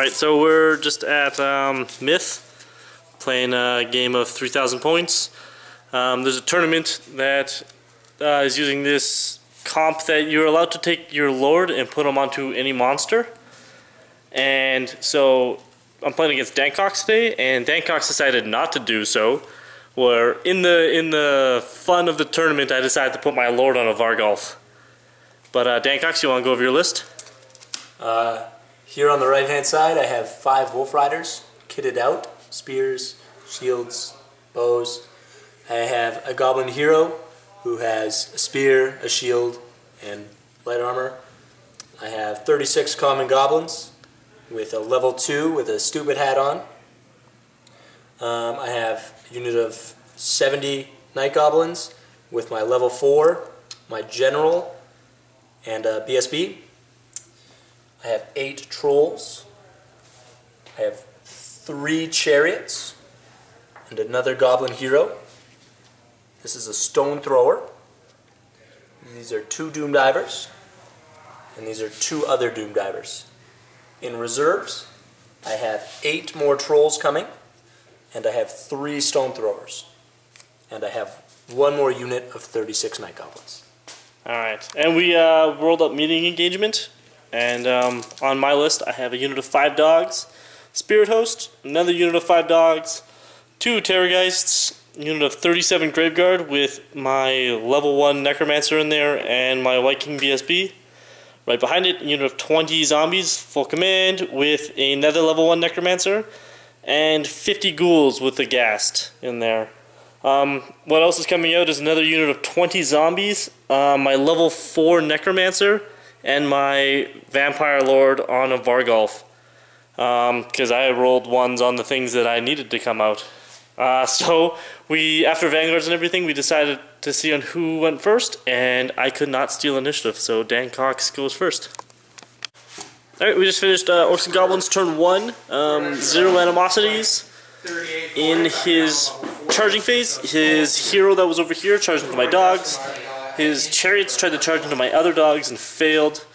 Alright, so we're just at Myth, playing a game of 3,000 points. There's a tournament that is using this comp that you're allowed to take your lord and put him onto any monster. And so I'm playing against Dancox today, and Dancox decided not to do so. Where in the fun of the tournament, I decided to put my lord on a Vargulf. But Dancox, you want to go over your list? Here on the right hand side I have 5 Wolf Riders kitted out, spears, shields, bows. I have a Goblin Hero who has a spear, a shield, and light armor. I have 36 Common Goblins with a level 2 with a stupid hat on. I have a unit of 70 Night Goblins with my level 4, my General, and a BSB. I have 8 Trolls. I have 3 Chariots and another Goblin Hero. This is a Stone Thrower. These are 2 Doom Divers, and these are 2 other Doom Divers. In reserves, I have 8 more Trolls coming, and I have 3 Stone Throwers, and I have 1 more unit of 36 Night Goblins. Alright, and we rolled up meeting engagement, and on my list I have a unit of 5 dogs, Spirit Host, another unit of 5 dogs, 2 Terrorgeists, a unit of 37 Graveguard with my level 1 Necromancer in there and my White King BSB. Right behind it, a unit of 20 Zombies, full command, with another level 1 Necromancer, and 50 Ghouls with the Ghast in there. What else is coming out is another unit of 20 Zombies, my level 4 Necromancer, and my Vampire Lord on a Vargulf. Because I rolled ones on the things that I needed to come out. So after Vanguards and everything, we decided to see on who went first, and I could not steal initiative, so Dancox goes first. Alright, we just finished Orcs and Goblins turn 1, 0 animosities. In his charging phase, his hero that was over here charged into my dogs. His chariots tried to charge into my other dogs and failed.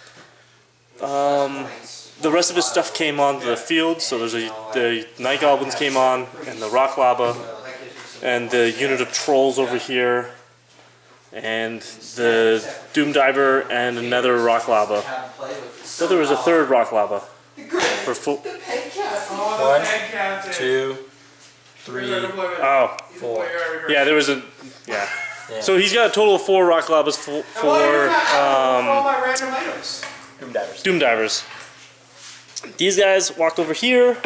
The rest of his stuff came onto the field, so the Night Goblins came on, and the Rock Lava, and the unit of Trolls over here, and the Doom Diver, and another Rock Lava. So there was a third Rock Lava. 1, 2, 3, oh, 4. Yeah, there was a, yeah. So he's got a total of 4 Rock Lavas for Doom Divers. These guys walked over here.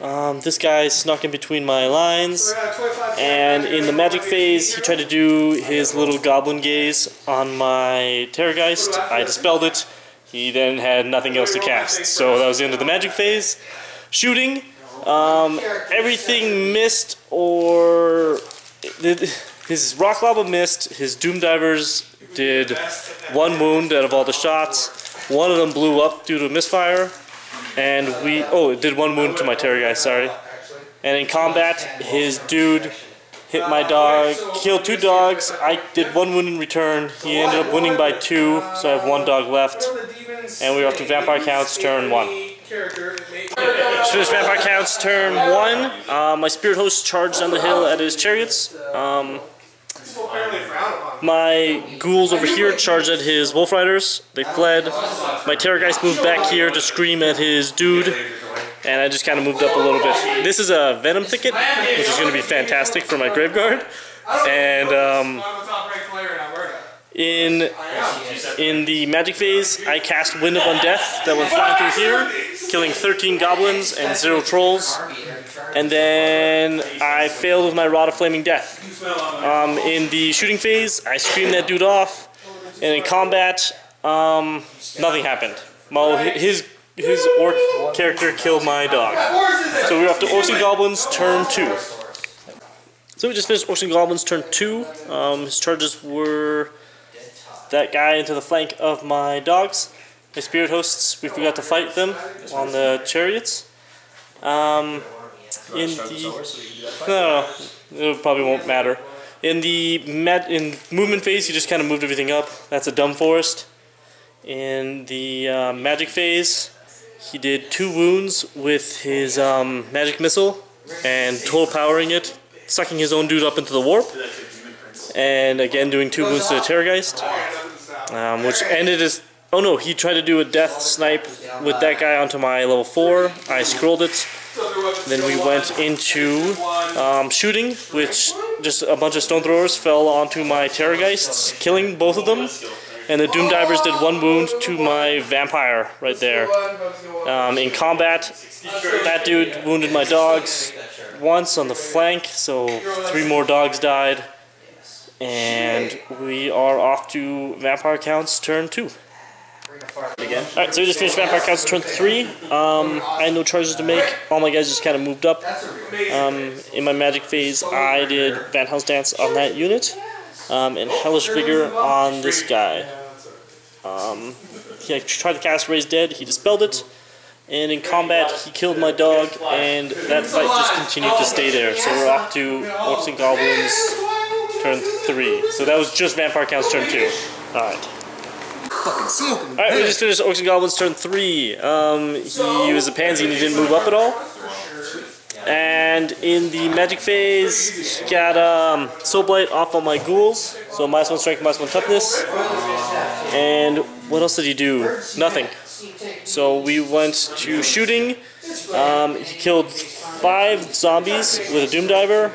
This guy snuck in between my lines, and in the magic phase he tried to do his little goblin gaze on my Terrorgeist. I dispelled it. He then had nothing else to cast, so that was the end of the magic phase. Shooting, everything missed, or his Rock Lava missed. His Doom Divers did 1 wound out of all the shots. 1 of them blew up due to a misfire. And it did 1 wound to my Terrorgeist, sorry. And in combat, his dude hit my dog, killed 2 dogs. I did 1 wound in return. He ended up winning by 2, so I have 1 dog left. And we're off to Vampire Counts turn 1. Just finished Vampire Counts turn 1. My Spirit Host charged down the hill at his chariots. My ghouls over here charged at his Wolf Riders. They fled. My Terrorgeist moved back here to scream at his dude, and I just kind of moved up a little bit. This is a Venom Thicket, which is going to be fantastic for my Graveguard. And in the magic phase, I cast Wind of Undeath that went flying through here, killing 13 Goblins and 0 Trolls. And then I failed with my Rod of Flaming Death. In the shooting phase, I screamed that dude off, and in combat, nothing happened. His orc character killed my dog. So we're off to Orcs and Goblins turn 2. So we just finished Orcs and Goblins turn 2. His charges were that guy into the flank of my dogs. My Spirit Hosts, we forgot to fight them on the chariots. No, it probably won't matter. In the movement phase, you just kind of moved everything up. That's a Dumb Forest. In the magic phase, He did 2 wounds with his magic missile and total powering it, sucking his own dude up into the warp. And again doing 2 wounds to the Terrorgeist, which ended as... Oh no, he tried to do a death snipe with that guy onto my level 4. I scrolled it. Then we went into shooting, which just a bunch of stone throwers fell onto my Terrorgeists, killing both of them. And the Doom Divers did 1 wound to my vampire right there. In combat, that dude wounded my dogs once on the flank, so 3 more dogs died. And we are off to Vampire Counts turn 2. Alright, so we just finished Vampire Counts turn 3. I had no charges to make. All my guys just kind of moved up. In my magic phase, I did Van Hell's Dance on that unit. And Hellish Vigor on this guy. He tried to cast Raise Dead, he dispelled it. And in combat, he killed my dog, and that fight just continued to stay there. So we're off to Orcs and Goblins turn 3. So that was just Vampire Counts turn 2. Alright. Alright, we just finished Orcs and Goblins turn 3. He was a pansy and he didn't move up at all. And in the magic phase, he got Soul Blight off on my ghouls. So -1 strength, -1 toughness. And what else did he do? Nothing. So we went to shooting. He killed 5 zombies with a Doom Diver.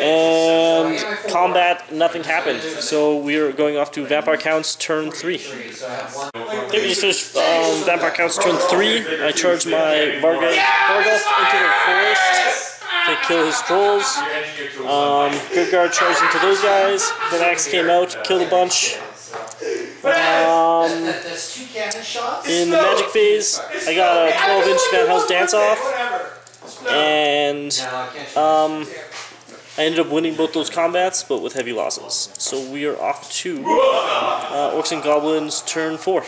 And combat, nothing happened. So we are going off to Vampire Counts turn 3. Okay, we just finished Vampire Counts turn 3. I charged my Vargulf into the forest to kill his trolls. Graveyard charged into those guys. The axe came out, killed a bunch. In the magic phase, I got a 12-inch Van Hell's Dance off. And I ended up winning both those combats, but with heavy losses. So we are off to Orcs and Goblins turn 4.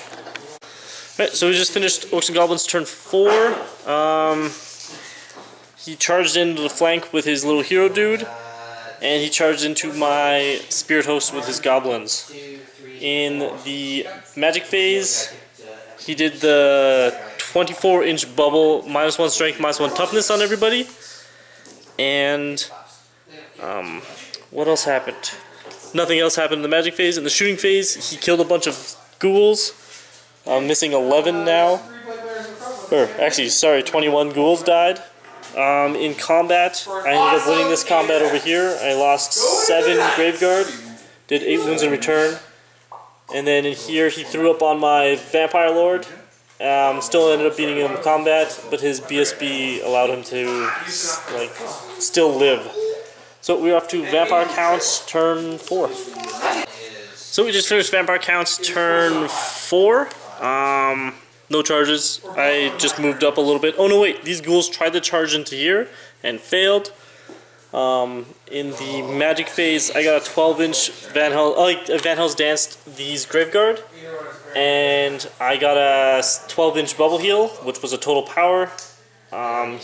Right, so we just finished Orcs and Goblins turn 4. He charged into the flank with his little hero dude, and he charged into my Spirit Host with his goblins. In the magic phase, he did the 24-inch bubble, -1 strength, -1 toughness on everybody. And what else happened? Nothing else happened in the magic phase. In the shooting phase, he killed a bunch of ghouls. I'm missing 11 now. Or actually, sorry, 21 ghouls died. In combat, I ended up winning this combat over here. I lost 7 Graveguard, did 8 wounds in return. And then in here, he threw up on my Vampire Lord. Still ended up beating him in combat, but his BSB allowed him to still live. So we're off to Vampire Counts turn 4. So we just finished Vampire Counts turn 4. No charges. I just moved up a little bit. Oh no, wait. These ghouls tried to charge into here and failed. In the magic phase, I got a 12-inch Van Hell's Danced these Graveguard. And I got a 12-inch Bubble Heal, which was a total power.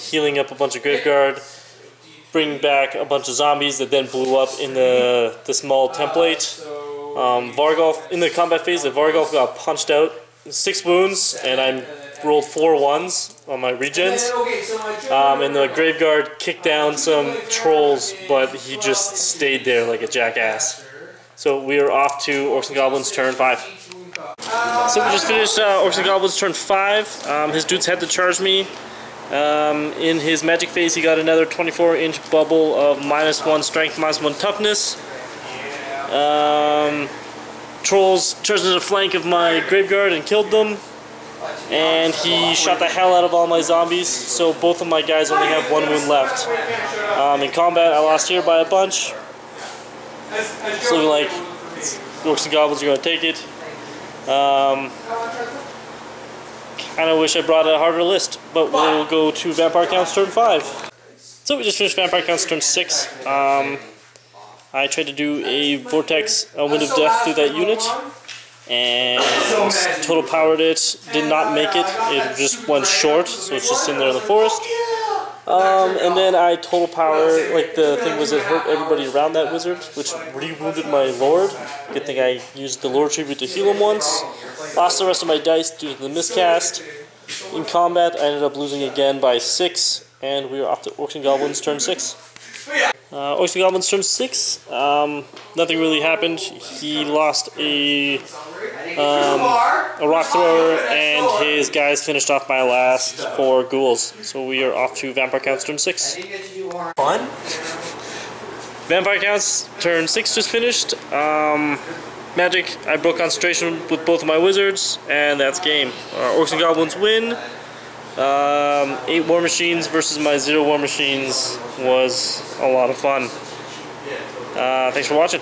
Healing up a bunch of Graveguard. Bring back a bunch of zombies that then blew up in the small template. Vargulf, in the combat phase, the Vargulf got punched out. 6 wounds, and I rolled 4 ones on my regens. And the Graveguard kicked down some trolls, but he just stayed there like a jackass. So we are off to Orcs and Goblins turn 5. So we just finished Orcs and Goblins turn 5. His dudes had to charge me. In his magic phase, he got another 24-inch bubble of -1 strength, -1 toughness. Trolls charged into the flank of my Graveguard and killed them. And he shot the hell out of all my zombies, so both of my guys only have 1 wound left. In combat, I lost here by a bunch. It's looking like Orcs and Goblins are going to take it. Kind of wish I brought a harder list, but we'll go to Vampire Counts turn 5. So we just finished Vampire Counts turn 6. I tried to do a Vortex, a Wind of Death through that unit, and total powered it, did not make it. It just went short, so it's just in there in the forest. And then I total power, like the thing was it hurt everybody around that wizard, which re-wounded my lord. Good thing I used the lord tribute to heal him once. Lost the rest of my dice due to the miscast. In combat, I ended up losing again by 6, and we are off to Orcs and Goblins turn 6. Orcs and Goblins turn 6, nothing really happened. He lost a rock thrower, and his guys finished off my last 4 ghouls. So we are off to Vampire Counts turn 6. Fun? Vampire Counts turn 6 just finished. Magic, I broke concentration with both of my wizards, and that's game. Orcs and Goblins win. 8 Warmachines versus my 0 Warmachines was a lot of fun. Thanks for watching.